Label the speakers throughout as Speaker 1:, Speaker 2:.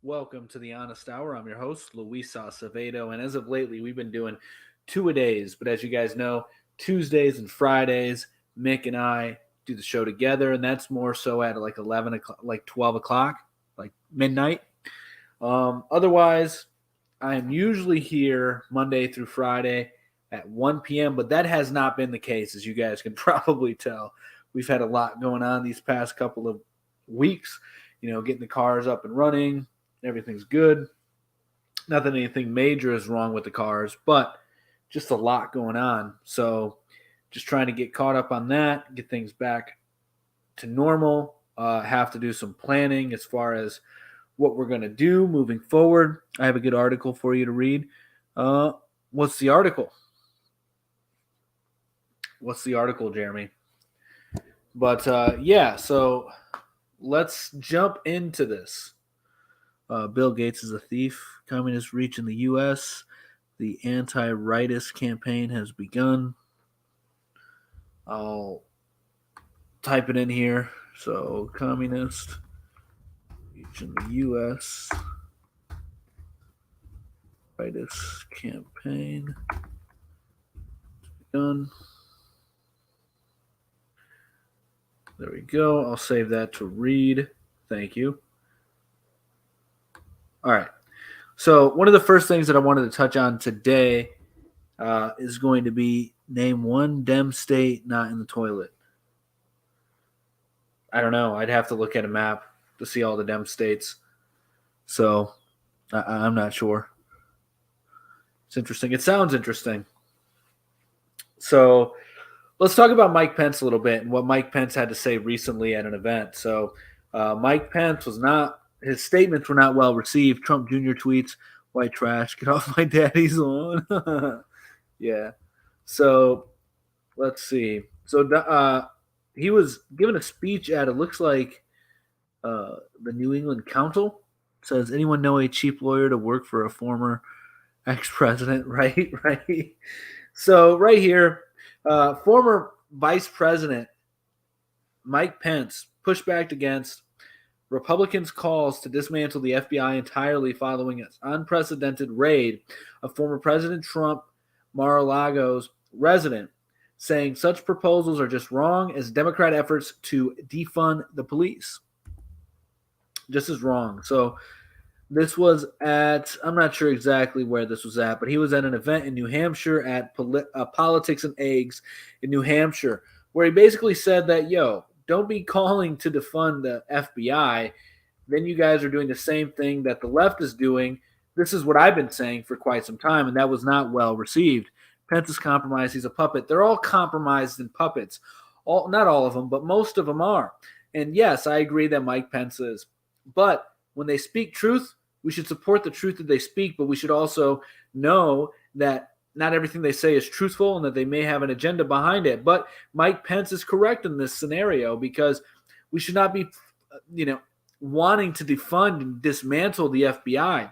Speaker 1: Welcome to the Honest Hour. I'm your host, Luis Acevedo, and as of lately, we've been doing two-a-days. But as you guys know, Tuesdays and Fridays, Mick and I do the show together, and that's more so at like 11 o'clock, like 12 o'clock, like midnight. Otherwise, I am usually here Monday through Friday at 1 p.m., but that has not been the case, as you guys can probably tell. We've had a lot going on these past couple of weeks, getting the cars up and running. Everything's good. Not that anything major is wrong with the cars, but just a lot going on. So just trying to get caught up on that, get things back to normal. Have to do some planning as far as what we're going to do moving forward. I have a good article for you to read. What's the article? What's the article, Jeremy? But so let's jump into this. Bill Gates is a thief. Communist reach in the U.S. The anti-rightist campaign has begun. I'll type it in here. So, communist reach in the U.S. Rightist campaign has begun. There we go. I'll save that to read. Thank you. All right. So one of the first things that I wanted to touch on today is going to be name one Dem state not in the toilet. I don't know. I'd have to look at a map to see all the Dem states. So I'm not sure. It's interesting. It sounds interesting. So let's talk about Mike Pence a little bit and what Mike Pence had to say recently at an event. So Mike Pence his statements were not well received. Trump Jr. tweets, "White trash, get off my daddy's lawn." Yeah. So let's see. So he was given a speech at, it looks like, the New England Council. It says, anyone know a cheap lawyer to work for a former ex-president? Right. So right here, former Vice President Mike Pence pushed back against Republicans' calls to dismantle the FBI entirely following its unprecedented raid of former President Trump Mar-a-Lago's residence, saying such proposals are just wrong as Democrat efforts to defund the police. Just as wrong. So this was at, I'm not sure exactly where this was at, but he was at an event in New Hampshire at Politics and Eggs in New Hampshire, where he basically said that, don't be calling to defund the FBI. Then you guys are doing the same thing that the left is doing. This is what I've been saying for quite some time, and that was not well received. Pence is compromised. He's a puppet. They're all compromised and puppets. Not all of them, but most of them are. And yes, I agree that Mike Pence is. But when they speak truth, we should support the truth that they speak, but we should also know that not everything they say is truthful and that they may have an agenda behind it. But Mike Pence is correct in this scenario, because we should not be, wanting to defund and dismantle the FBI.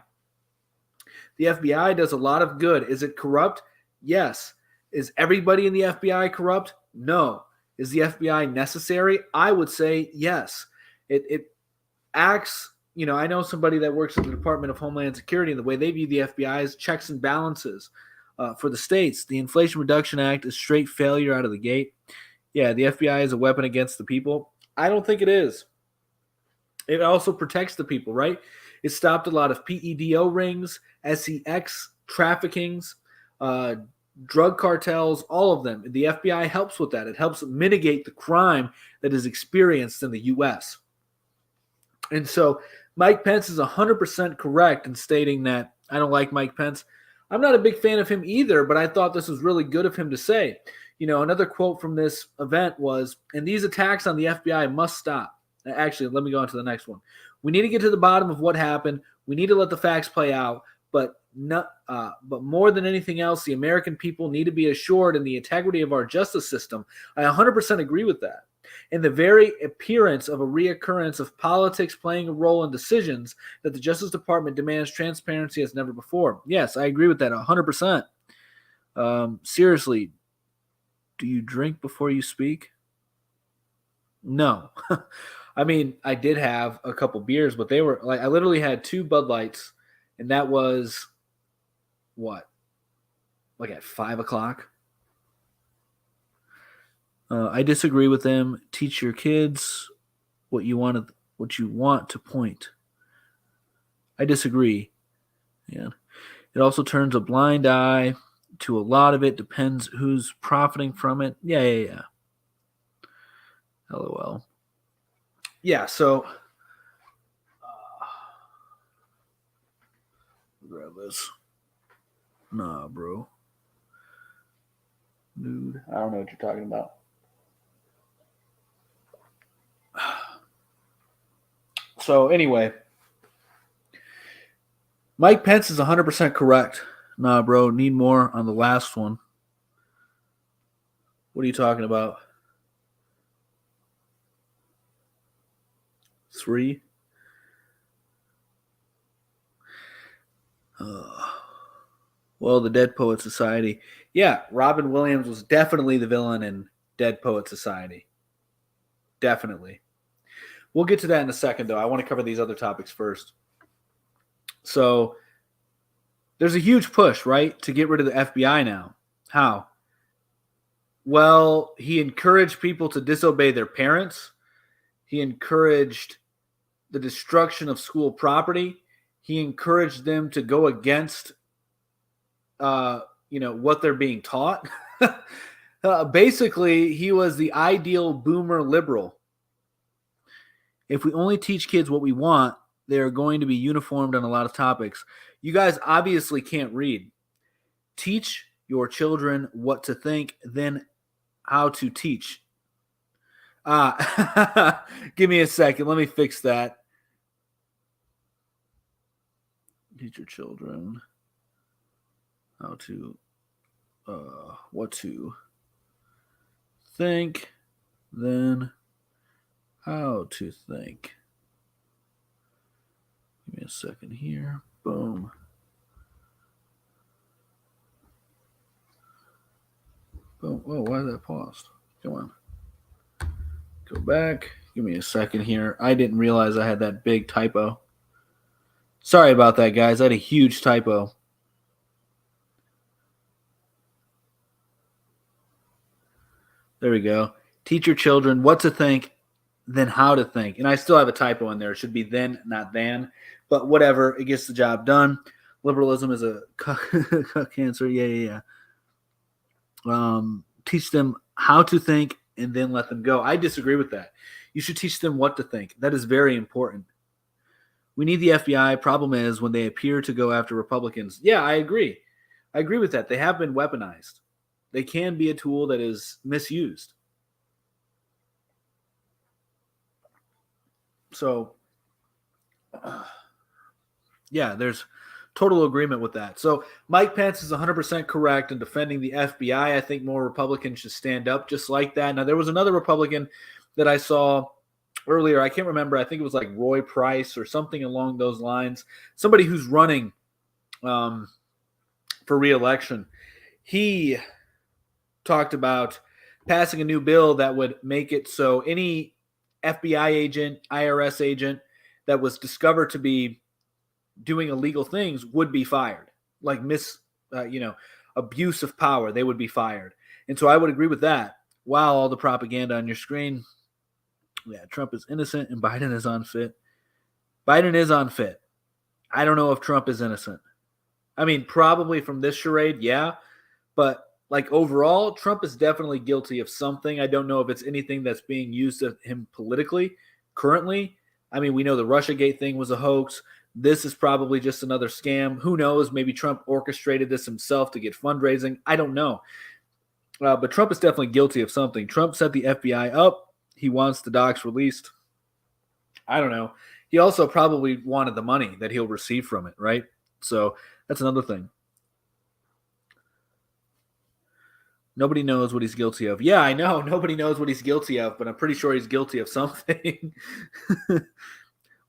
Speaker 1: The FBI does a lot of good. Is it corrupt? Yes. Is everybody in the FBI corrupt? No. Is the FBI necessary? I would say yes. It acts, I know somebody that works at the Department of Homeland Security, and the way they view the FBI is checks and balances. For the states, the Inflation Reduction Act is straight failure out of the gate. Yeah, the FBI is a weapon against the people. I don't think it is. It also protects the people, right? It stopped a lot of PEDO rings, SEX traffickings, drug cartels, all of them. The FBI helps with that. It helps mitigate the crime that is experienced in the U.S. And so Mike Pence is 100% correct in stating that I don't like Mike Pence. I'm not a big fan of him either, but I thought this was really good of him to say. Another quote from this event was, and these attacks on the FBI must stop. Actually, let me go on to the next one. We need to get to the bottom of what happened. We need to let the facts play out, but more than anything else, the American people need to be assured in the integrity of our justice system. I 100% agree with that. And the very appearance of a reoccurrence of politics playing a role in decisions that the Justice Department demands transparency as never before. Yes, I agree with that 100%. Seriously, do you drink before you speak? No. I mean, I did have a couple beers, but they were like I literally had 2 Bud Lights, and that was what? Like at 5 o'clock. I disagree with them. Teach your kids what you want to point. I disagree. Yeah. It also turns a blind eye to a lot of it. Depends who's profiting from it. Yeah. LOL. Yeah. So grab this. Nah, bro. Nude. I don't know what you're talking about. So anyway, Mike Pence is 100% correct. Nah, bro. Need more on the last one. What are you talking about? 3? Well, the Dead Poet Society. Yeah, Robin Williams was definitely the villain in Dead Poet Society. Definitely. We'll get to that in a second, though. I want to cover these other topics first. So, there's a huge push, right, to get rid of the FBI now. How? Well, he encouraged people to disobey their parents. He encouraged the destruction of school property. He encouraged them to go against, what they're being taught. Basically, he was the ideal boomer liberal. If we only teach kids what we want, they're going to be uniformed on a lot of topics. You guys obviously can't read. Teach your children what to think, then how to teach. Give me a second. Let me fix that. Teach your children how to, what to think, then how to think. Give me a second here. Boom. Boom. Oh, why did that pause? Come on. Go back. Give me a second here. I didn't realize I had that big typo. Sorry about that, guys. I had a huge typo. There we go. Teach your children what to think, then how to think. And I still have a typo in there. It should be then, not than. But whatever. It gets the job done. Liberalism is a cancer. Yeah. Teach them how to think and then let them go. I disagree with that. You should teach them what to think. That is very important. We need the FBI. Problem is when they appear to go after Republicans. Yeah, I agree. I agree with that. They have been weaponized. They can be a tool that is misused. So, yeah, there's total agreement with that. So Mike Pence is 100% correct in defending the FBI. I think more Republicans should stand up just like that. Now, there was another Republican that I saw earlier. I can't remember. I think it was like Roy Price or something along those lines. Somebody who's running for re-election. He talked about passing a new bill that would make it so any FBI agent, IRS agent that was discovered to be doing illegal things would be fired, like abuse of power. They would be fired. And so I would agree with that. Wow, all the propaganda on your screen. Yeah, Trump is innocent and Biden is unfit. Biden is unfit. I don't know if Trump is innocent. I mean, probably from this charade, yeah. But like overall, Trump is definitely guilty of something. I don't know if it's anything that's being used of him politically currently. I mean, we know the Russiagate thing was a hoax. This is probably just another scam. Who knows? Maybe Trump orchestrated this himself to get fundraising. I don't know. But Trump is definitely guilty of something. Trump set the FBI up. He wants the docs released. I don't know. He also probably wanted the money that he'll receive from it, right? So that's another thing. Nobody knows what he's guilty of. Yeah, I know. Nobody knows what he's guilty of, but I'm pretty sure he's guilty of something.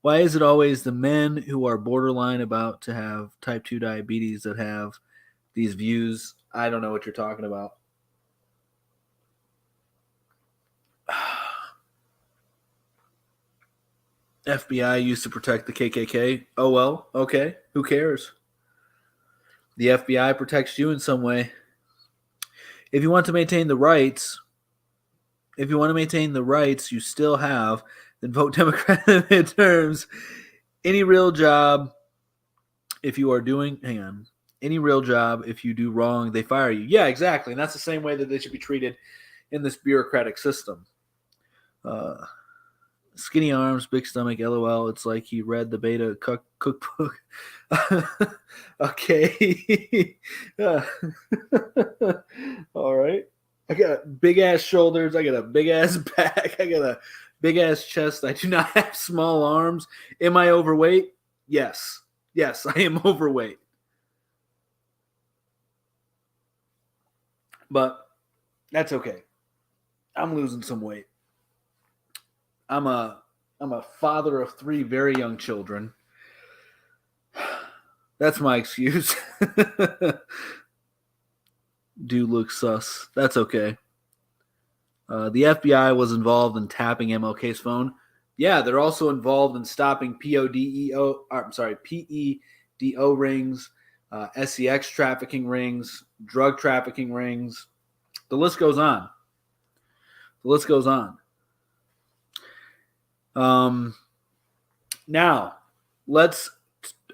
Speaker 1: Why is it always the men who are borderline about to have type 2 diabetes that have these views? I don't know what you're talking about. FBI used to protect the KKK. Oh, well, okay. Who cares? The FBI protects you in some way. If you want to maintain the rights, you still have, then vote Democrat in midterms. Any real job, if you are doing, any real job, if you do wrong, they fire you. Yeah, exactly. And that's the same way that they should be treated in this bureaucratic system. Skinny arms, big stomach, LOL. It's like he read the beta cookbook. Okay. All right. I got big ass shoulders. I got a big ass back. I got a big ass chest. I do not have small arms. Am I overweight? Yes. Yes, I am overweight. But that's okay. I'm losing some weight. I'm a father of 3 very young children. That's my excuse. Do look sus. That's okay. The FBI was involved in tapping MLK's phone. Yeah, they're also involved in stopping PEDO rings, SEX trafficking rings, drug trafficking rings. The list goes on. Now, let's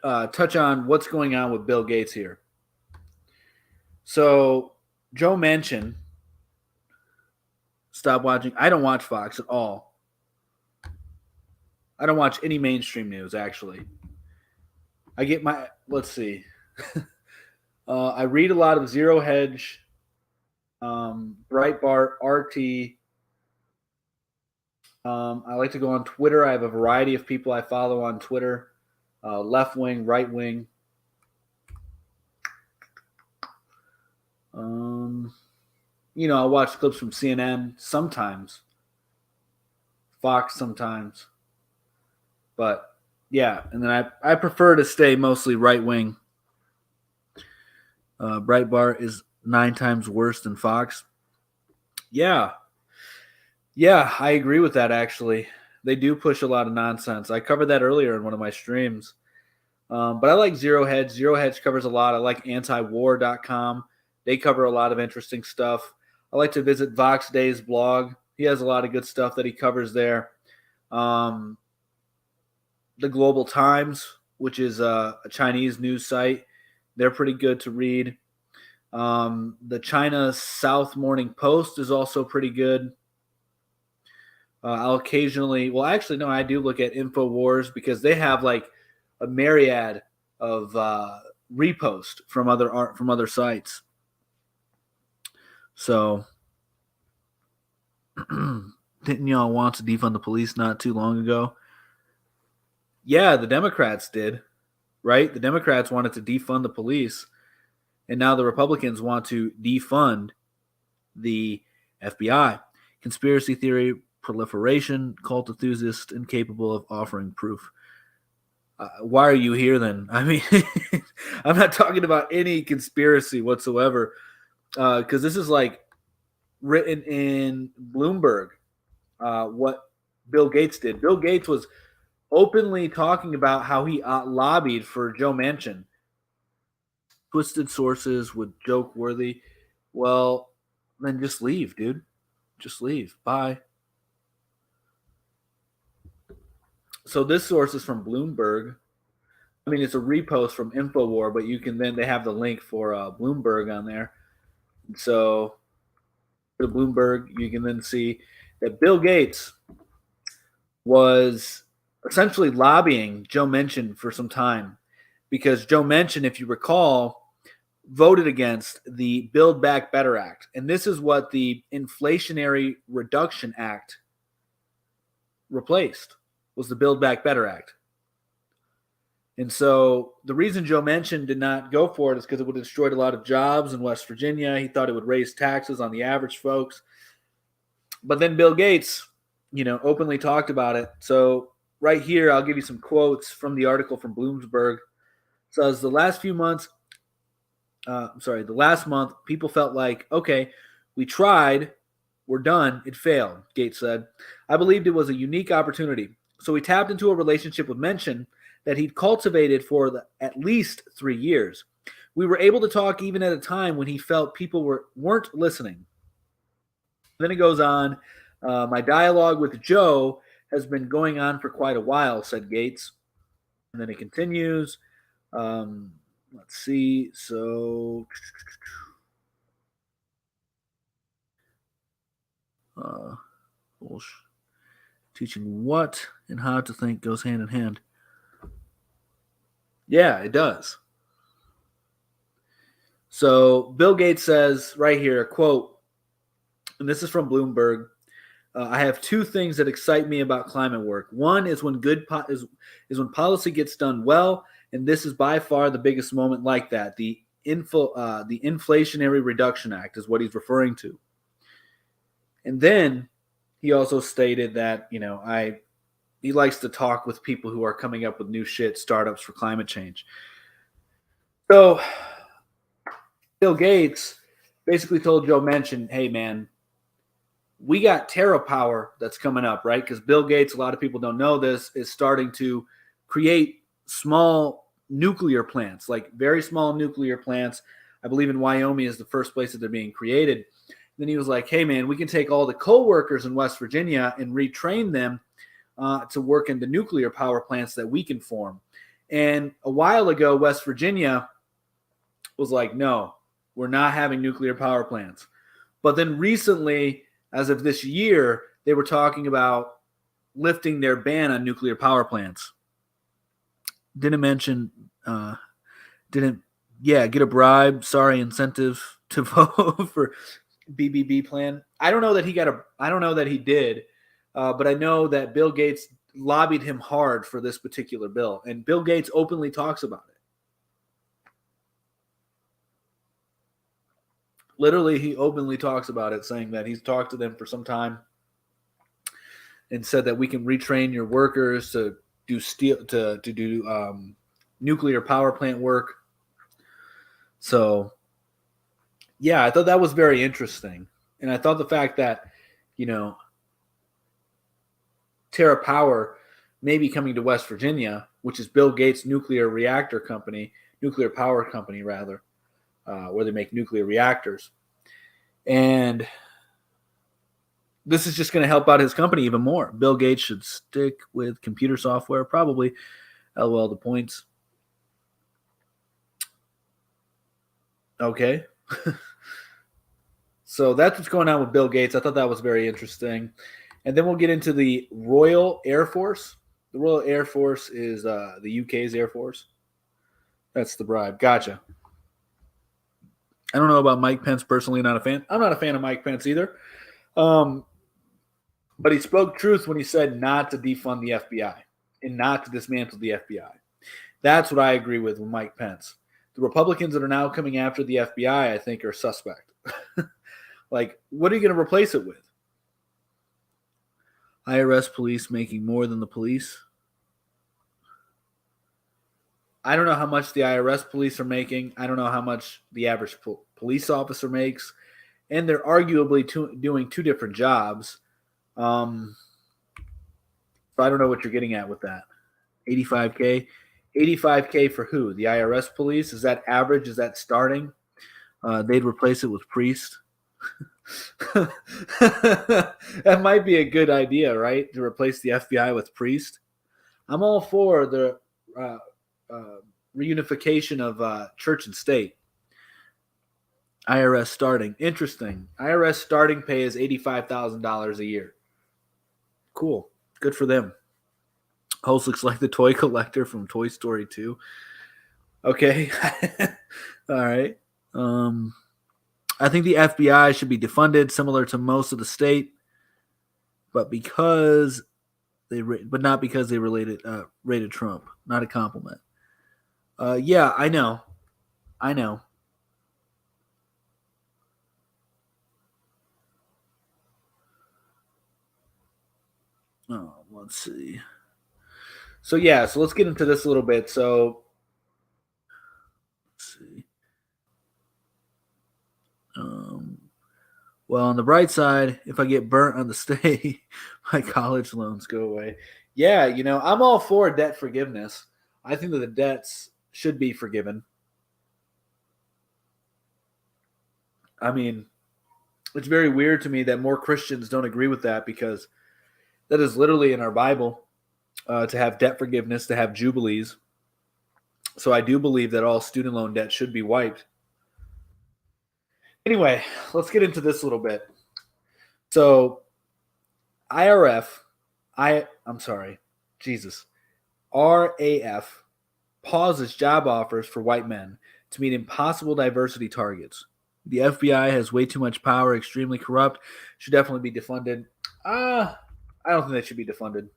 Speaker 1: touch on what's going on with Bill Gates here. So, Joe Manchin, stop watching. I don't watch Fox at all. I don't watch any mainstream news, actually. I get my, let's see. I read a lot of Zero Hedge, Breitbart, RT. I like to go on Twitter. I have a variety of people I follow on Twitter, left wing, right wing. I watch clips from CNN sometimes, Fox sometimes. But yeah, and then I prefer to stay mostly right wing. Breitbart is 9 times worse than Fox. Yeah, I agree with that, actually. They do push a lot of nonsense. I covered that earlier in one of my streams. But I like Zero Hedge. Zero Hedge covers a lot. I like antiwar.com. They cover a lot of interesting stuff. I like to visit Vox Day's blog. He has a lot of good stuff that he covers there. The Global Times, which is a Chinese news site, they're pretty good to read. The China South Morning Post is also pretty good. I'll occasionally, I do look at InfoWars because they have like a myriad of repost from other sites. So, didn't y'all want to defund the police not too long ago? Yeah, the Democrats did, right? The Democrats wanted to defund the police, and now the Republicans want to defund the FBI. Conspiracy theory, proliferation, cult enthusiast, incapable of offering proof. Why are you here then? I mean, I'm not talking about any conspiracy whatsoever, because this is like written in Bloomberg, what Bill Gates did. Bill Gates was openly talking about how he lobbied for Joe Manchin. Twisted sources with joke worthy. Well, then just leave, dude. Just leave. Bye. So this source is from Bloomberg. I mean, it's a repost from InfoWar, but they have the link for Bloomberg on there. So to Bloomberg, you can then see that Bill Gates was essentially lobbying Joe Manchin for some time, because Joe Manchin, if you recall, voted against the Build Back Better Act. And this is what the Inflationary Reduction Act replaced, was the Build Back Better Act. And so the reason Joe Manchin did not go for it is because it would have destroyed a lot of jobs in West Virginia. He thought it would raise taxes on the average folks. But then Bill Gates, openly talked about it. So right here, I'll give you some quotes from the article from Bloomberg. It says, the last month, people felt like, okay, we tried, we're done, it failed, Gates said. I believed it was a unique opportunity. So he tapped into a relationship with Mencken that he'd cultivated for at least 3 years. We were able to talk even at a time when he felt people weren't listening. Then it goes on. My dialogue with Joe has been going on for quite a while, said Gates. And then it continues. Let's see. So, teaching what and how to think goes hand in hand. Yeah, it does. So Bill Gates says right here, quote, and this is from Bloomberg. I have two things that excite me about climate work. One is when is when policy gets done well, and this is by far the biggest moment like that. The Inflationary Reduction Act is what he's referring to. And then he also stated that he likes to talk with people who are coming up with new shit, startups for climate change. So Bill Gates basically told Joe Manchin, hey, man, we got TerraPower that's coming up, right? Because Bill Gates, a lot of people don't know this, is starting to create small nuclear plants, like very small nuclear plants. I believe in Wyoming is the first place that they're being created. Then he was like, hey, man, we can take all the co-workers in West Virginia and retrain them to work in the nuclear power plants that we can form. And a while ago, West Virginia was like, no, we're not having nuclear power plants. But then recently, as of this year, they were talking about lifting their ban on nuclear power plants. Didn't mention, get a bribe, incentive to vote for BBB plan. I don't know that he did, but I know that Bill Gates lobbied him hard for this particular bill, and Bill Gates openly talks about it. Literally, he openly talks about it, saying that he's talked to them for some time and said that we can retrain your workers to do nuclear power plant work. So, yeah, I thought that was very interesting. And I thought the fact that, TerraPower may be coming to West Virginia, which is Bill Gates' nuclear power company, rather, where they make nuclear reactors. And this is just going to help out his company even more. Bill Gates should stick with computer software, probably. LOL, the points. Okay. So that's what's going on with Bill Gates. I thought that was very interesting. And then we'll get into the Royal Air Force. The Royal Air Force is the UK's Air Force. That's the bribe. Gotcha. I don't know about Mike Pence personally, not a fan. I'm not a fan of Mike Pence either. But he spoke truth when he said not to defund the FBI and not to dismantle the FBI. That's what I agree with Mike Pence. The Republicans that are now coming after the FBI, I think, are suspect. Like, what are you going to replace it with? IRS police making more than the police? I don't know how much the IRS police are making. I don't know how much the average police officer makes. And they're arguably doing two different jobs. So I don't know what you're getting at with that. 85K? 85K for who? The IRS police? Is that average? Is that starting? They'd replace it with priest. That might be a good idea, right? To replace the FBI with priest. I'm all for the reunification of church and state. IRS starting. Interesting. IRS starting pay is $85,000 a year. Cool. Good for them. Host looks like the toy collector from Toy Story 2. Okay. All right. I think the FBI should be defunded, similar to most of the state, but not because they rated Trump. Not a compliment. Yeah, I know. Oh, let's see. So let's get into this a little bit. So, let's see. Well, on the bright side, if I get burnt on the stay, my college loans go away. Yeah, I'm all for debt forgiveness. I think that the debts should be forgiven. I mean, it's very weird to me that more Christians don't agree with that because that is literally in our Bible to have debt forgiveness, to have jubilees. So I do believe that all student loan debt should be wiped. Anyway, let's get into this a little bit. So IRF, I'm sorry, Jesus, RAF pauses job offers for white men to meet impossible diversity targets. The FBI has way too much power, extremely corrupt, should definitely be defunded. I don't think they should be defunded.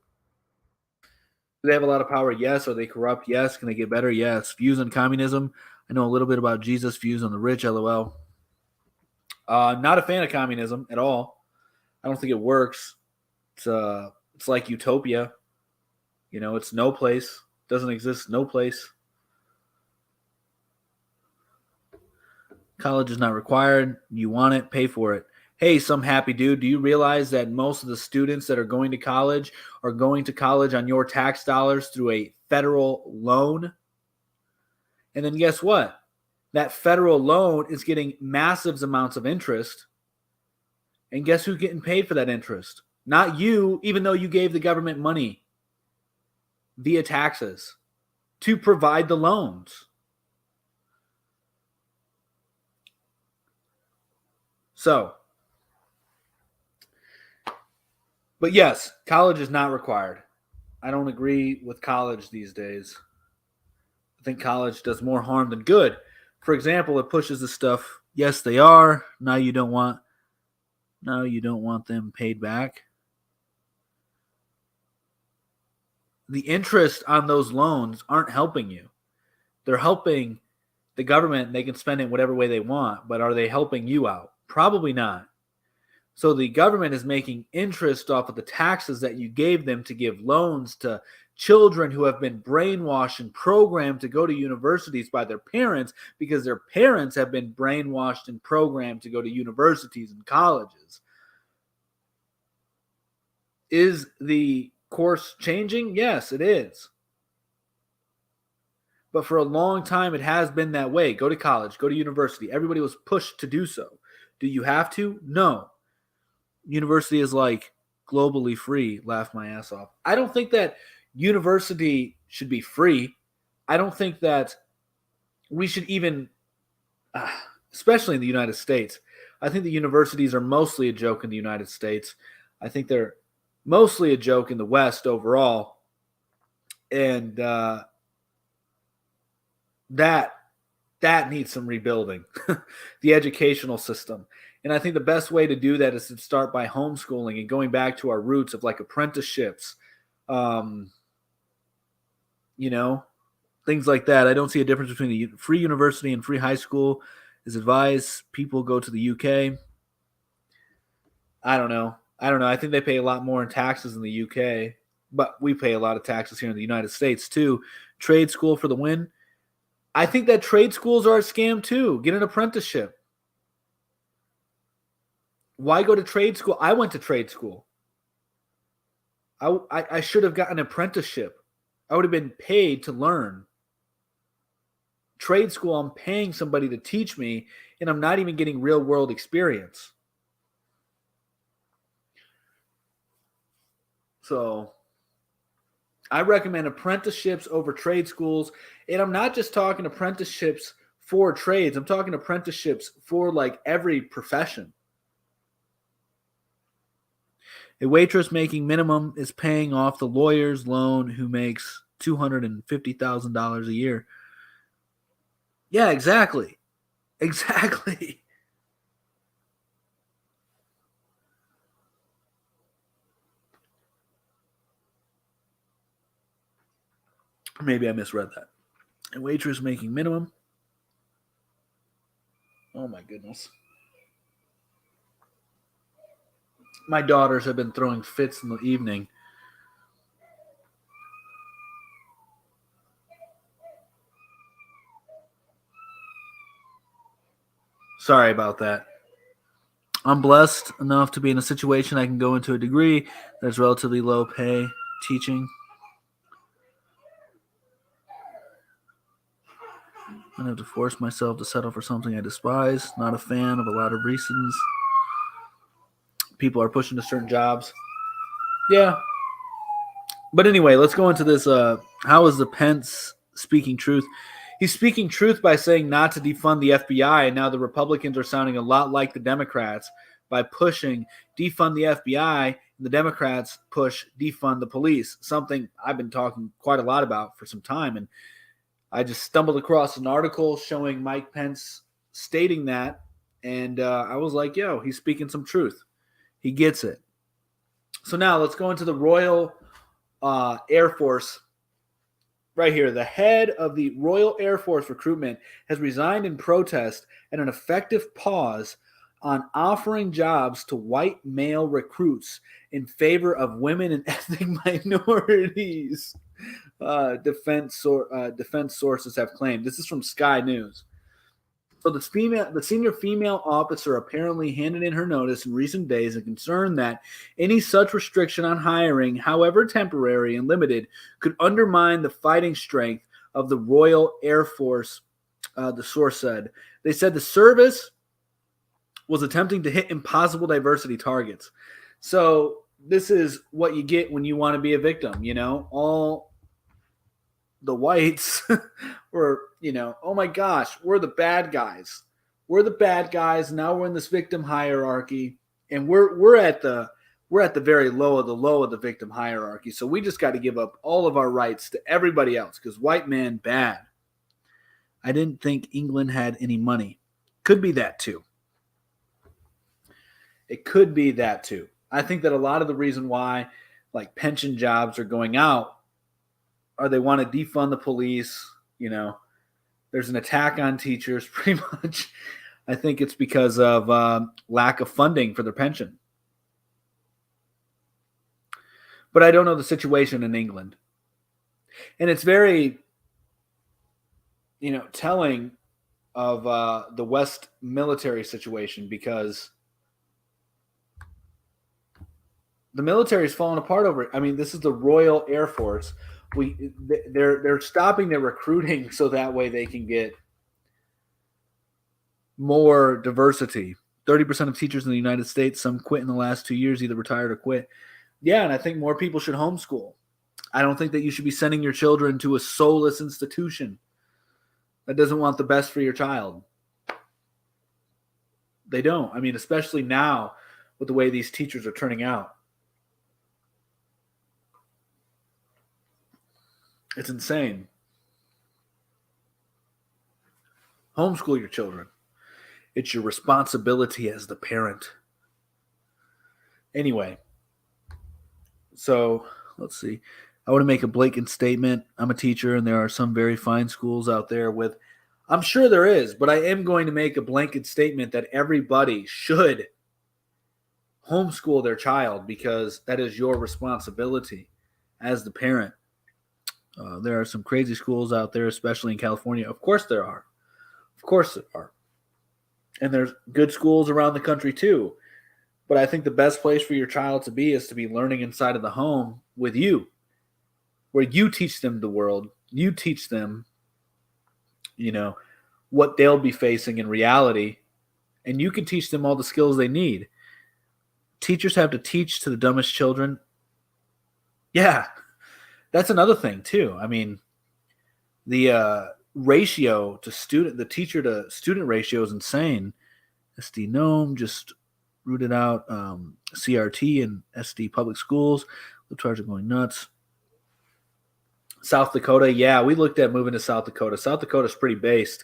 Speaker 1: Do they have a lot of power? Yes. Are they corrupt? Yes. Can they get better? Yes. Views on communism. I know a little bit about Jesus. Views on the rich. LOL. Not a fan of communism at all. I don't think it works. It's like utopia. It's no place. Doesn't exist. No place. College is not required. You want it, pay for it. Hey, some happy dude, do you realize that most of the students that are going to college are going to college on your tax dollars through a federal loan? And then guess what? That federal loan is getting massive amounts of interest. And guess who's getting paid for that interest? Not you, even though you gave the government money via taxes to provide the loans. So, but yes, college is not required. I don't agree with college these days. I think college does more harm than good. For example, it pushes the stuff. Yes, they are. Now you don't want them paid back. The interest on those loans aren't helping you. They're helping the government. They can spend it whatever way they want, but are they helping you out? Probably not. So the government is making interest off of the taxes that you gave them to give loans to children who have been brainwashed and programmed to go to universities by their parents because their parents have been brainwashed and programmed to go to universities and colleges. Is the course changing? Yes, it is. But for a long time, it has been that way. Go to college, go to university. Everybody was pushed to do so. Do you have to? No. University is like globally free. Laugh my ass off. I don't think that university should be free. I don't think that we should even, especially in the United States, I think the universities are mostly a joke in the United States. I think they're mostly a joke in the West overall. And that needs some rebuilding, the educational system. And I think the best way to do that is to start by homeschooling and going back to our roots of like apprenticeships, things like that. I don't see a difference between the free university and free high school. Is advised people go to the UK. I don't know. I think they pay a lot more in taxes in the UK, but we pay a lot of taxes here in the United States too. Trade school for the win. I think that trade schools are a scam too. Get an apprenticeship. Why go to trade school? I went to trade school. I should have gotten an apprenticeship. I would have been paid to learn. Trade school, I'm paying somebody to teach me, and I'm not even getting real world experience. So I recommend apprenticeships over trade schools. And I'm not just talking apprenticeships for trades. I'm talking apprenticeships for like every profession. A waitress making minimum is paying off the lawyer's loan who makes $250,000 a year. Yeah, exactly. Exactly. Maybe I misread that. A waitress making minimum. Oh my goodness. My daughters have been throwing fits in the evening. Sorry about that. I'm blessed enough to be in a situation I can go into a degree that's relatively low pay teaching. I have to force myself to settle for something I despise. Not a fan of a lot of reasons. People are pushing to certain jobs. Yeah. But anyway, let's go into this. How is the Pence speaking truth? He's speaking truth by saying not to defund the FBI, and now the Republicans are sounding a lot like the Democrats by pushing defund the FBI, and the Democrats push defund the police, something I've been talking quite a lot about for some time. And I just stumbled across an article showing Mike Pence stating that, and I was like, yo, he's speaking some truth. He gets it. So now let's go into the Royal Air Force. Right here, the head of the Royal Air Force recruitment has resigned in protest at an effective pause on offering jobs to white male recruits in favor of women and ethnic minorities. Defense sources have claimed. This is from Sky News. So the senior female officer apparently handed in her notice in recent days and concerned that any such restriction on hiring, however temporary and limited, could undermine the fighting strength of the Royal Air Force, the source said. They said the service was attempting to hit impossible diversity targets. So this is what you get when you want to be a victim, you know? All the whites were, oh my gosh, we're the bad guys. We're the bad guys. Now we're in this victim hierarchy, and we're at the very low of the victim hierarchy. So we just got to give up all of our rights to everybody else because white man bad. I didn't think England had any money. Could be that too. It could be that too. I think that a lot of the reason why like pension jobs are going out or they want to defund the police, there's an attack on teachers pretty much. I think it's because of lack of funding for their pension. But I don't know the situation in England. And it's very, telling of the West military situation because the military is falling apart over it. I mean, this is the Royal Air Force. They're stopping their recruiting so that way they can get more diversity. 30% of teachers in the United States, some quit in the last 2 years, either retired or quit. Yeah, and I think more people should homeschool. I don't think that you should be sending your children to a soulless institution that doesn't want the best for your child. They don't. I mean, especially now with the way these teachers are turning out. It's insane. Homeschool your children. It's your responsibility as the parent. Anyway, so let's see. I want to make a blanket statement. I'm a teacher, and there are some very fine schools out there with, I'm sure there is, but I am going to make a blanket statement that everybody should homeschool their child because that is your responsibility as the parent. There are some crazy schools out there, especially in California. Of course there are. Of course there are. And there's good schools around the country too. But I think the best place for your child to be is to be learning inside of the home with you, where you teach them the world. You teach them, what they'll be facing in reality. And you can teach them all the skills they need. Teachers have to teach to the dumbest children. Yeah. That's another thing too. I mean, the ratio to student, the teacher to student ratio is insane. SD Nome just rooted out CRT and SD public schools. The charge are going nuts. South Dakota, yeah, we looked at moving to South Dakota. South Dakota's pretty based,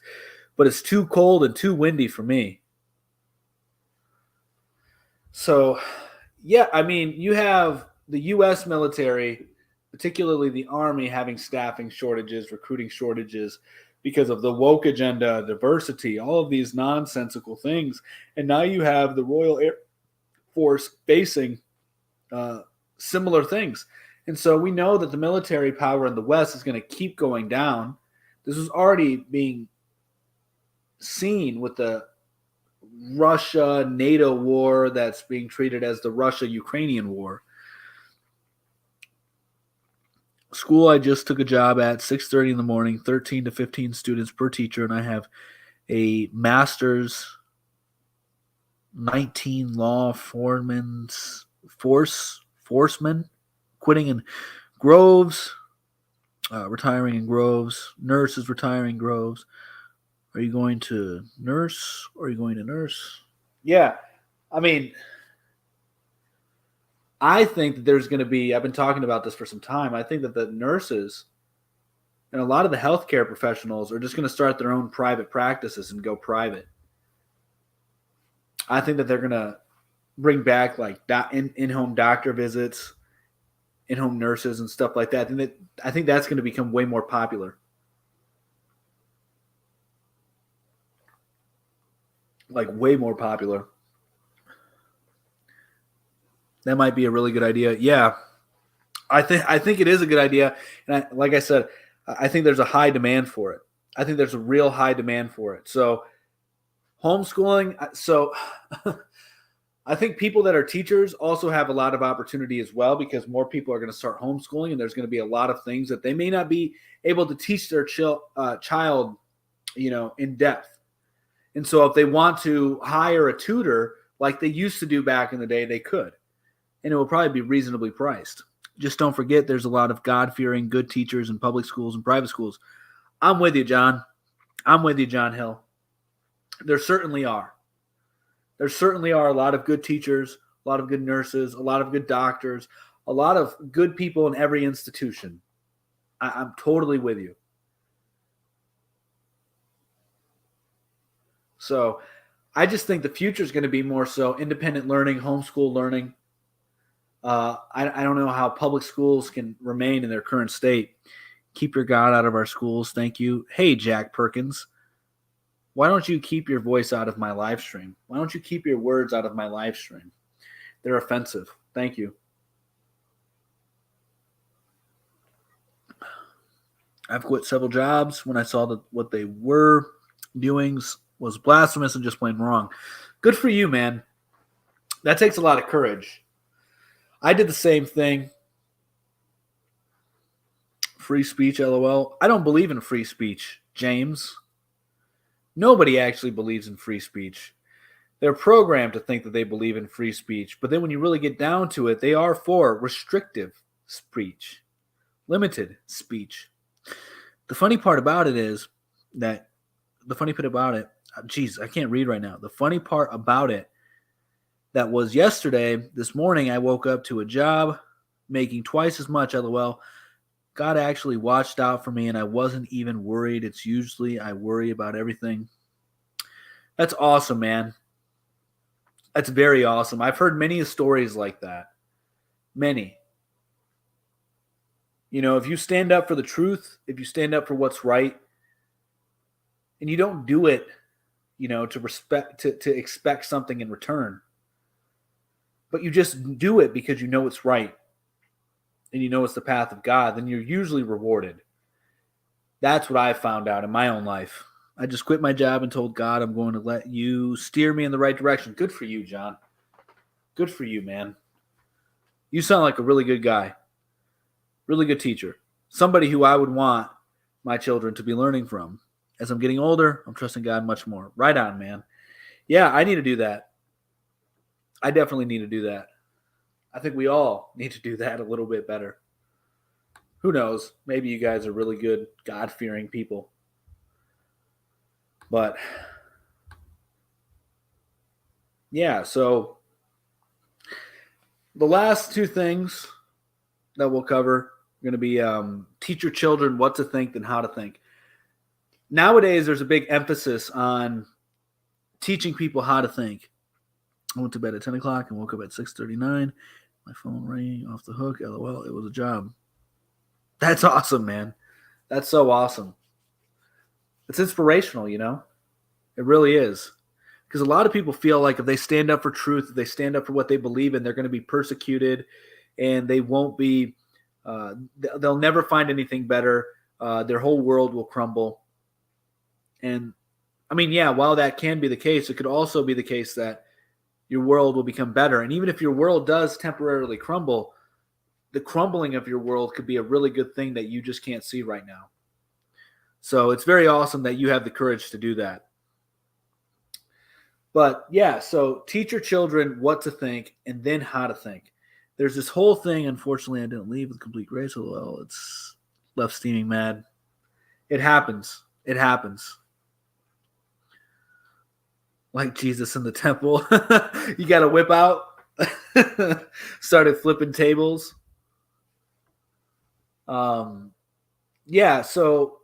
Speaker 1: but it's too cold and too windy for me. So, yeah, I mean, you have the U.S. military, particularly the Army, having staffing shortages, recruiting shortages because of the woke agenda, diversity, all of these nonsensical things. And now you have the Royal Air Force facing similar things. And so we know that the military power in the West is going to keep going down. This was already being seen with the Russia-NATO war that's being treated as the Russia-Ukrainian war. School I just took a job at, 6:30 in the morning, 13 to 15 students per teacher, and I have a master's 19 law forceman, quitting in Groves, retiring in Groves, nurses retiring Groves. Are you going to nurse or are you going to nurse? Yeah. I mean, I think that there's going to be, I've been talking about this for some time. I think that the nurses and a lot of the healthcare professionals are just going to start their own private practices and go private. I think that they're going to bring back like in-home doctor visits, in-home nurses and stuff like that. I think that's going to become way more popular. Like way more popular. That might be a really good idea. Yeah, I think it is a good idea, and like I said, I think there's a high demand for it. I think there's a real high demand for it. So homeschooling. So I think people that are teachers also have a lot of opportunity as well because more people are going to start homeschooling, and there's going to be a lot of things that they may not be able to teach their child, in depth. And so if they want to hire a tutor like they used to do back in the day, they could. And it will probably be reasonably priced. Just don't forget there's a lot of God-fearing good teachers in public schools and private schools. I'm with you, John. I'm with you, John Hill. There certainly are. There certainly are a lot of good teachers, a lot of good nurses, a lot of good doctors, a lot of good people in every institution. I'm totally with you. So I just think the future is going to be more so independent learning, homeschool learning. I don't know how public schools can remain in their current state. Keep your God out of our schools. Thank you. Hey, Jack Perkins. Why don't you keep your voice out of my live stream? Why don't you keep your words out of my live stream? They're offensive. Thank you. I've quit several jobs when I saw that what they were doing was blasphemous and just plain wrong. Good for you, man. That takes a lot of courage. I did the same thing. Free speech, LOL. I don't believe in free speech, James. Nobody actually believes in free speech. They're programmed to think that they believe in free speech, but then when you really get down to it, they are for restrictive speech, limited speech. The funny part about it is that I can't read right now. The funny part about it that was yesterday, this morning, I woke up to a job making twice as much, LOL. God actually watched out for me and I wasn't even worried. It's usually I worry about everything. That's awesome, man. That's very awesome. I've heard many stories like that. Many. If you stand up for the truth, if you stand up for what's right, and you don't do it, to expect something in return, but you just do it because you know it's right and you know it's the path of God, then you're usually rewarded. That's what I've found out in my own life. I just quit my job and told God I'm going to let you steer me in the right direction. Good for you, John. Good for you, man. You sound like a really good guy. Really good teacher. Somebody who I would want my children to be learning from. As I'm getting older, I'm trusting God much more. Right on, man. Yeah, I need to do that. I definitely need to do that. I think we all need to do that a little bit better. Who knows? Maybe you guys are really good, God-fearing people. But, yeah, so the last two things that we'll cover are going to be teach your children what to think and how to think. Nowadays, there's a big emphasis on teaching people how to think. I went to bed at 10 o'clock and woke up at 6:39. My phone rang off the hook. LOL, it was a job. That's awesome, man. That's so awesome. It's inspirational, It really is. Because a lot of people feel like if they stand up for truth, if they stand up for what they believe in, they're going to be persecuted and they won't be, they'll never find anything better. Their whole world will crumble. And I mean, yeah, while that can be the case, it could also be the case that your world will become better. And even if your world does temporarily crumble, the crumbling of your world could be a really good thing that you just can't see right now. So it's very awesome that you have the courage to do that. But yeah, so teach your children what to think and then how to think. There's this whole thing, unfortunately, I didn't leave with complete grace. Well, it's left steaming mad. It happens. It happens. Like Jesus in the temple. You got to whip out. Started flipping tables. Yeah, so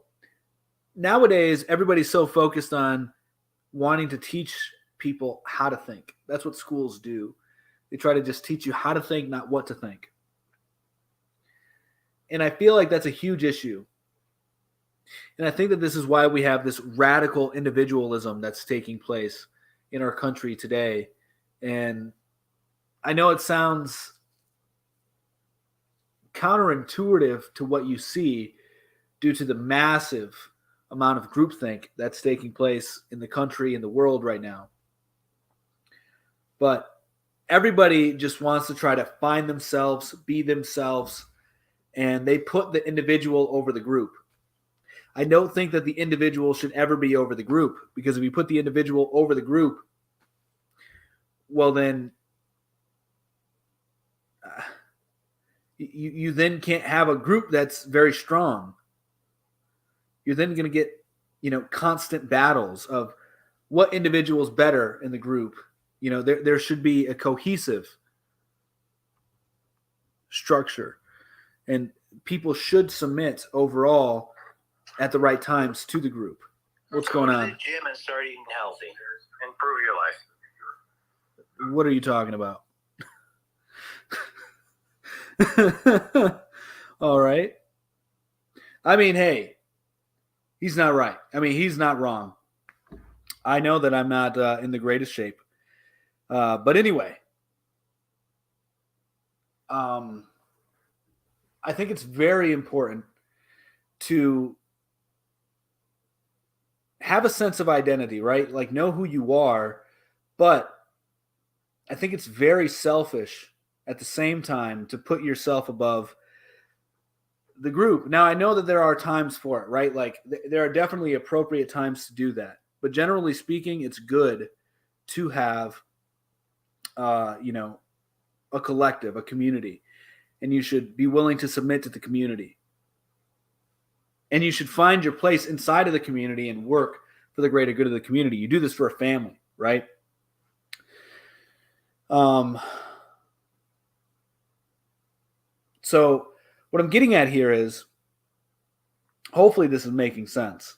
Speaker 1: nowadays, everybody's so focused on wanting to teach people how to think. That's what schools do. They try to just teach you how to think, not what to think. And I feel like that's a huge issue. And I think that this is why we have this radical individualism that's taking place in our country today. And I know it sounds counterintuitive to what you see due to the massive amount of groupthink that's taking place in the country and the world right now. But everybody just wants to try to find themselves, be themselves, and they put the individual over the group. I don't think that the individual should ever be over the group, because if you put the individual over the group, well then you then can't have a group that's very strong. You're then going to get, constant battles of what individual is better in the group. There should be a cohesive structure, and people should submit overall at the right times to the group. What's going on?
Speaker 2: Go to the gym and start eating healthy. Improve your life.
Speaker 1: What are you talking about? All right. I mean, hey, he's not right. I mean, he's not wrong. I know that I'm not in the greatest shape. But anyway, I think it's very important to have a sense of identity, right? Like, know who you are, but I think it's very selfish at the same time to put yourself above the group. Now, I know that there are times for it, right? Like, there are definitely appropriate times to do that. But generally speaking, it's good to have, a collective, a community. And you should be willing to submit to the community. And you should find your place inside of the community and work for the greater good of the community. You do this for a family, right? So what I'm getting at here is, hopefully this is making sense.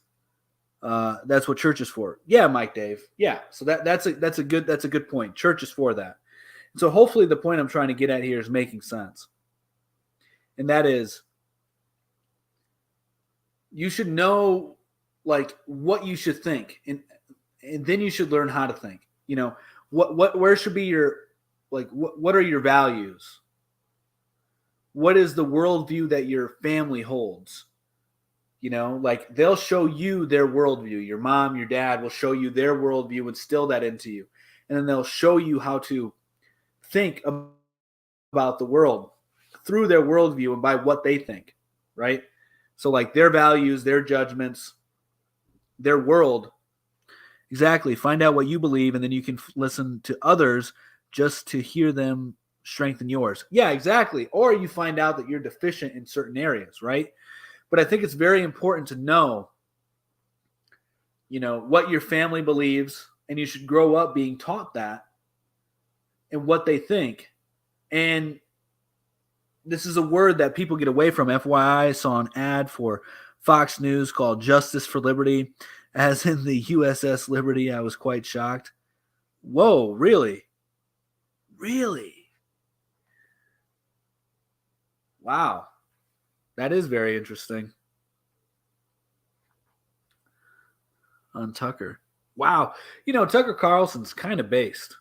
Speaker 1: That's what church is for. Yeah, Mike Dave. Yeah. So that's a good point. Church is for that. And so hopefully the point I'm trying to get at here is making sense. And that is, you should know what you should think, and then you should learn how to think. Where should be your, what are your values? What is the worldview that your family holds? They'll show you their worldview. Your mom, your dad will show you their worldview, instill that into you. And then they'll show you how to think about the world through their worldview and by what they think, right? So their values, their judgments, their world. Exactly. Find out what you believe, and then you can listen to others just to hear them strengthen yours. Yeah, exactly. Or you find out that you're deficient in certain areas, right? But I think it's very important to know, what your family believes, and you should grow up being taught that and what they think. And this is a word that people get away from. FYI, I saw an ad for Fox News called Justice for Liberty, as in the USS Liberty. I was quite shocked. Whoa, really? Really? Wow. That is very interesting. On Tucker. Wow. Tucker Carlson's kind of based.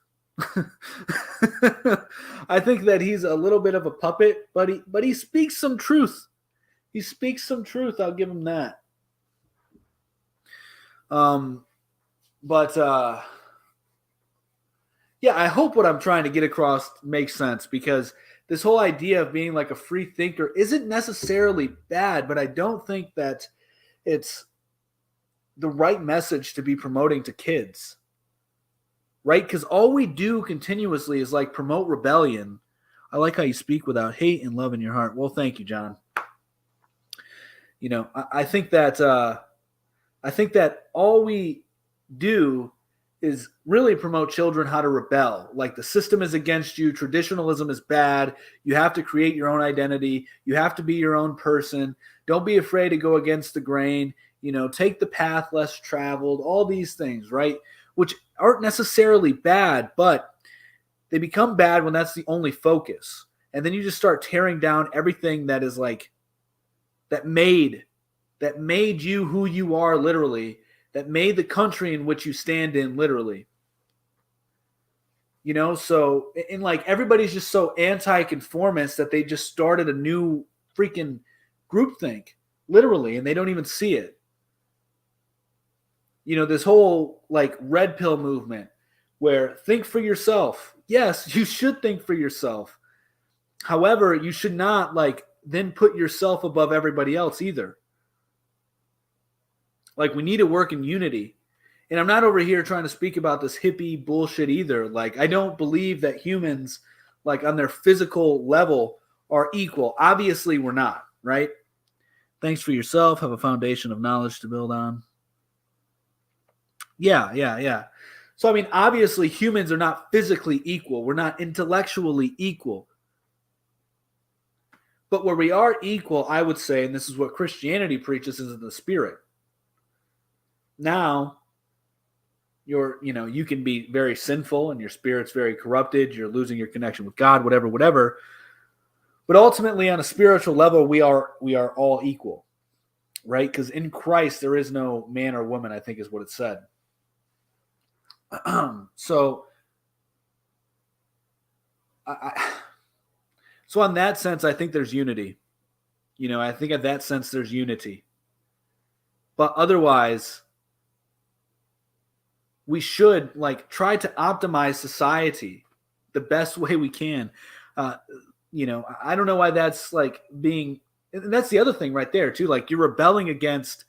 Speaker 1: I think that he's a little bit of a puppet, but he speaks some truth. He speaks some truth. I'll give him that. Yeah, I hope what I'm trying to get across makes sense, because this whole idea of being like a free thinker isn't necessarily bad, but I don't think that it's the right message to be promoting to kids, right? Because all we do continuously is like promote rebellion. I like how you speak without hate and love in your heart. Well, thank you, John. You know, I think that all we do is really promote children how to rebel. Like the system is against you. Traditionalism is bad. You have to create your own identity. You have to be your own person. Don't be afraid to go against the grain. You know, take the path less traveled, all these things, right? Which aren't necessarily bad, but they become bad when that's the only focus. And then you just start tearing down everything that is like, that made you who you are, literally, that made the country in which you stand in, literally. You know, so, and like everybody's just so anti-conformist that they just started a new freaking groupthink, literally, and they don't even see it. You know, this whole like red pill movement where think for yourself. Yes, you should think for yourself. However, you should not like then put yourself above everybody else either. Like we need to work in unity. And I'm not over here trying to speak about this hippie bullshit either. Like I don't believe that humans like on their physical level are equal. Obviously we're not, right? Thanks for yourself. Have a foundation of knowledge to build on. Yeah. So, I mean, obviously humans are not physically equal. We're not intellectually equal. But where we are equal, I would say, and this is what Christianity preaches, is in the spirit. Now, you can be very sinful and your spirit's very corrupted. You're losing your connection with God, whatever. But ultimately, on a spiritual level, we are all equal, right? Because in Christ, there is no man or woman, I think is what it said. So in that sense, I think there's unity. You know, I think in that sense, there's unity. But otherwise, we should like try to optimize society the best way we can. You know, I don't know why that's like being, and that's the other thing right there too. Like you're rebelling against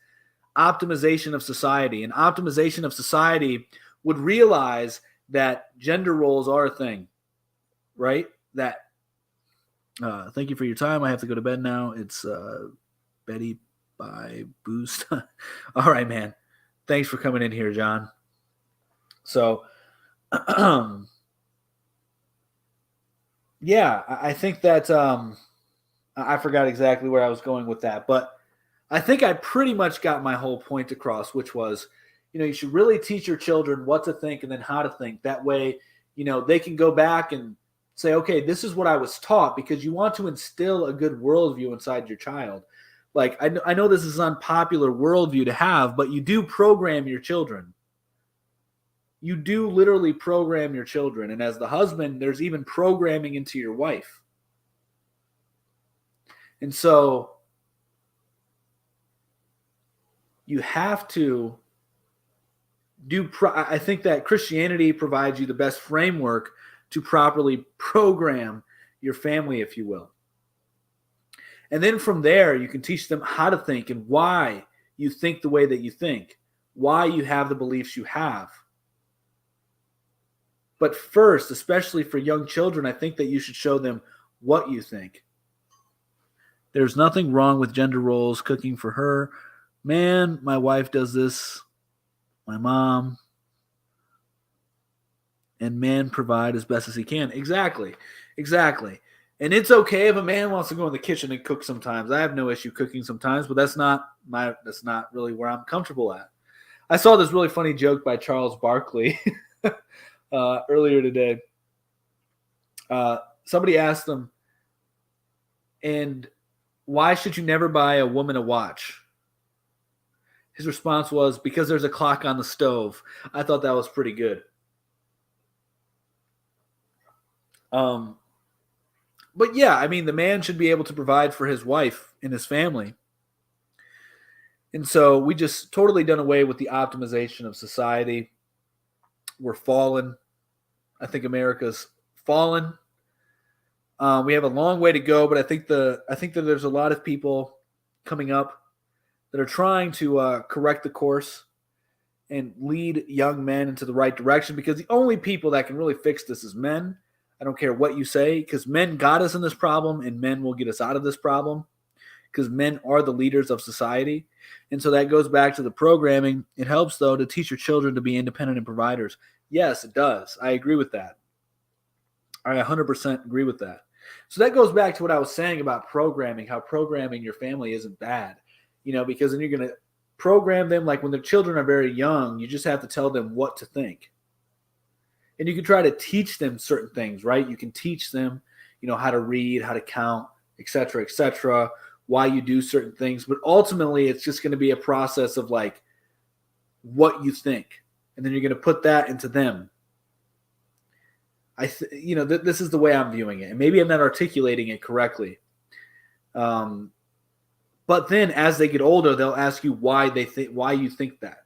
Speaker 1: optimization of society, and optimization of society would realize that gender roles are a thing, right? That thank you for your time. I have to go to bed now. It's Betty by Boost. All right, man. Thanks for coming in here, John. So, yeah, I think that I forgot exactly where I was going with that, but I think I pretty much got my whole point across, which was, you know, you should really teach your children what to think and then how to think. That way, you know, they can go back and say, okay, this is what I was taught, because you want to instill a good worldview inside your child. Like, I know this is an unpopular worldview to have, but you do program your children. You do literally program your children. And as the husband, there's even programming into your wife. And so you have to I think that Christianity provides you the best framework to properly program your family, if you will. And then from there, you can teach them how to think and why you think the way that you think, why you have the beliefs you have. But first, especially for young children, I think that you should show them what you think. There's nothing wrong with gender roles, cooking for her. Man, my wife does this. My mom. And men provide as best as he can. Exactly. And it's okay if a man wants to go in the kitchen and cook sometimes. I have no issue cooking sometimes, but that's not really where I'm comfortable at. I saw this really funny joke by Charles Barkley earlier today. Somebody asked him, and why should you never buy a woman a watch? His response was, because there's a clock on the stove. I thought that was pretty good. But yeah, I mean, the man should be able to provide for his wife and his family. And so we just totally done away with the optimization of society. We're fallen. I think America's fallen. We have a long way to go, but I think that there's a lot of people coming up that are trying to correct the course and lead young men into the right direction, because the only people that can really fix this is men. I don't care what you say, because men got us in this problem and men will get us out of this problem, because men are the leaders of society. And so that goes back to the programming. It helps, though, to teach your children to be independent and providers. Yes, it does. I agree with that. I 100% agree with that. So that goes back to what I was saying about programming, how programming your family isn't bad, because then you're going to program them. Like when the children are very young, you just have to tell them what to think. And you can try to teach them certain things, right? You can teach them, how to read, how to count, etc., why you do certain things. But ultimately, it's just going to be a process of like what you think. And then you're going to put that into them. This is the way I'm viewing it. And maybe I'm not articulating it correctly. But then as they get older, they'll ask you why you think that.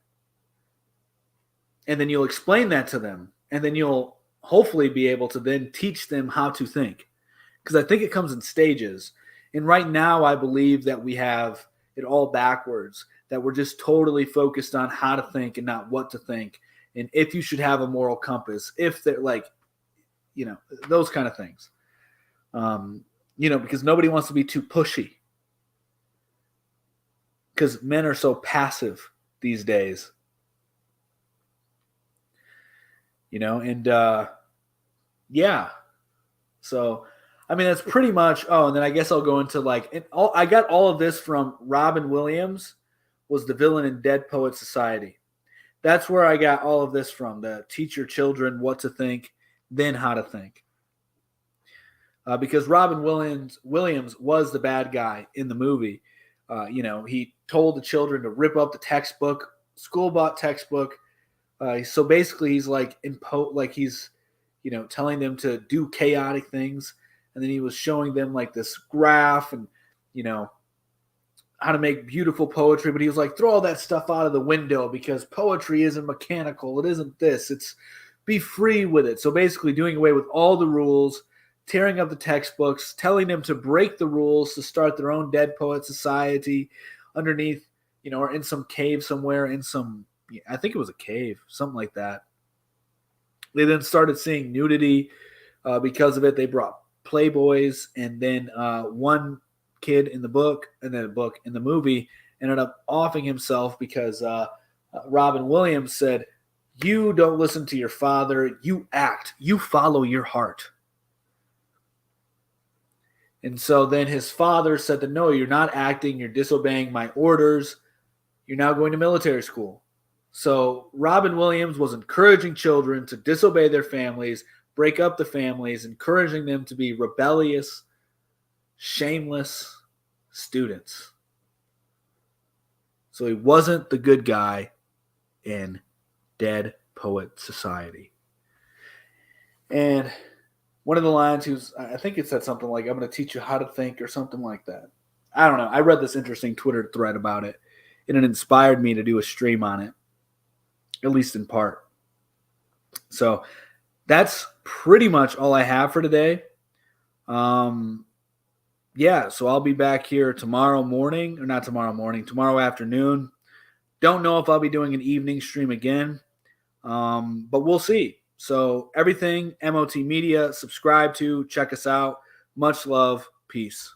Speaker 1: And then you'll explain that to them. And then you'll hopefully be able to then teach them how to think. Because I think it comes in stages. And right now, I believe that we have it all backwards, that we're just totally focused on how to think and not what to think. And if you should have a moral compass, if they're like, those kind of things. Because nobody wants to be too pushy. Because men are so passive these days. Yeah. So, that's pretty much. Oh, and then I guess I'll go into I got all of this from Robin Williams, was the villain in Dead Poet Society. That's where I got all of this from. The teach your children what to think, then how to think. Because Robin Williams was the bad guy in the movie. He told the children to rip up the textbook, school-bought textbook. So basically, he's he's telling them to do chaotic things, and then he was showing them like this graph and how to make beautiful poetry. But he was like, throw all that stuff out of the window, because poetry isn't mechanical. It isn't this. It's be free with it. So basically, doing away with all the rules, tearing up the textbooks, telling them to break the rules to start their own Dead Poet Society underneath, or in some cave somewhere, I think it was a cave, something like that. They then started seeing nudity because of it. They brought Playboys, and then one kid in the book, and then a book in the movie, ended up offing himself because Robin Williams said, "You don't listen to your father. You act. You follow your heart." And so then his father said no, you're not acting. You're disobeying my orders. You're now going to military school. So Robin Williams was encouraging children to disobey their families, break up the families, encouraging them to be rebellious, shameless students. So he wasn't the good guy in Dead Poet Society. And one of the lines, I think it said something like, "I'm going to teach you how to think," or something like that. I don't know. I read this interesting Twitter thread about it, and it inspired me to do a stream on it, at least in part. So that's pretty much all I have for today. Yeah, so I'll be back here tomorrow afternoon. Don't know if I'll be doing an evening stream again, but we'll see. So everything MOT Media, subscribe to, check us out. Much love. Peace.